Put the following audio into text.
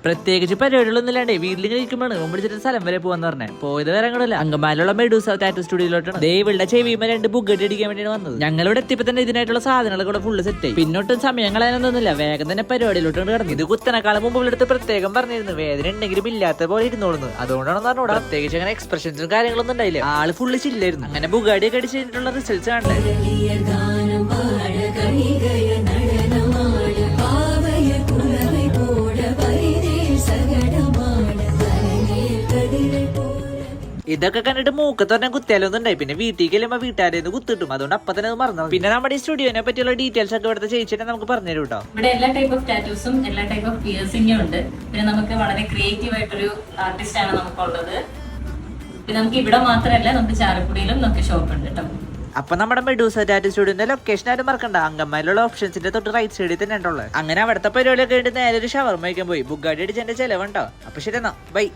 പ്രത്യേകിച്ച് പരിപാടികളൊന്നും ഇല്ലാണ്ടേ വീട്ടിലിങ്ങനെ ഇരിക്കുമ്പോഴാണ് മുമ്പിടിച്ചിട്ട് സ്ഥലം വരെ പോവാന്ന് പറഞ്ഞേ. പോയത് വേറെ അങ്ങോട്ടല്ല, അങ്കമാലിലുള്ള മെഡൂസ ടാറ്റു സ്റ്റുഡിയോയിലോട്ടാണ്. ഇവളുടെ ചെവിയുമ്പോ 2 ബുഗട്ടി അടിക്കാൻ വേണ്ടിയാണ് വന്നത്. ഞങ്ങളിവിടെ എത്തിയപ്പോ തന്നെ ഇതിനായിട്ടുള്ള സാധനങ്ങളൊക്കെ കൂടെ ഫുള്ള് സെറ്റ് ആയി. പിന്നോട്ടും സമയം കളയാനൊന്നുമില്ല, വേഗം തന്നെ പരിപാടിയിലോട്ടാണ് കിടന്നു. ഇത് കുത്തനക്കാലം മുമ്പ് ഇവിടുത്തെ പ്രത്യേകം പറഞ്ഞിരുന്നു വേദന ഉണ്ടെങ്കിലും ഇല്ലാത്ത പോലെ ഇരുന്നോളുന്നു. അതുകൊണ്ടാണ് പറഞ്ഞോടാ, പ്രത്യേകിച്ച് അങ്ങനെ എക്സ്പ്രഷൻസും കാര്യങ്ങളൊന്നും ഉണ്ടായില്ല. ആള് ഫുള്ള് ചില്ലായിരുന്നു. അങ്ങനെ ബുഗാടിയൊക്കെ അടിച്ച് കഴിഞ്ഞിട്ടുള്ള റിസൾട്ട്സ് കാണണ്ടേ. ഇതൊക്കെ കണ്ടിട്ട് മൂക്കത്ത് പറഞ്ഞാൽ കുത്തിയാലൊന്നും ഉണ്ടായി. പിന്നെ വീട്ടിലേക്ക് ചെല്ലുമ്പോ വീട്ടുകാരെന്ന് കുത്തിട്ടും, അതുകൊണ്ട് അപ്പൊ തന്നെ അത് മറന്നു. പിന്നെ നമ്മുടെ ഈ സ്റ്റുഡിയോനെ പറ്റിയുള്ള ഡീറ്റെയിൽസ് ഒക്കെ ഇവിടുത്തെ ചേച്ചിനെ നമുക്ക് പറഞ്ഞു തരും കേട്ടോ. ഇവിടെ എല്ലാ ടൈപ്പ് ഓഫ് ടാറ്റൂസും എല്ലാ ടൈപ്പ് ഓഫ് പിയേഴ്സിംഗും ഉണ്ട്. പിന്നെ നമുക്ക് വളരെ ക്രിയേറ്റീവ് ആയിട്ടൊരു ആർട്ടിസ്റ്റ് ആണ് നമുക്കുള്ളത്. പിന്നെ നമുക്ക് ഇവിടെ മാത്രമല്ല, നമുക്ക് ചാലക്കുടിയിലും നമുക്ക് ഷോപ്പ് ഉണ്ട് കേട്ടോ. അപ്പൊ നമ്മുടെ മെഡൂസ ടാറ്റു സ്റ്റുഡിയോന്റെ ലൊക്കേഷൻ ആരും മറക്കണ്ട, അങ്കമാലിലുള്ള ഓപ്ഷൻസിന്റെ തൊട്ട് റൈറ്റ് സൈഡിൽ തന്നെ ഉള്ളത്. അങ്ങനെ അവിടുത്തെ പരിപാടിയൊക്കെ നേരെ ഒരു ഷവർമ കഴിക്കാൻ പോയി. ബുഗാടി അടിച്ചതിന്റെ ചെലവുണ്ടോ. അപ്പൊ ശരി എന്നാ, ബൈ.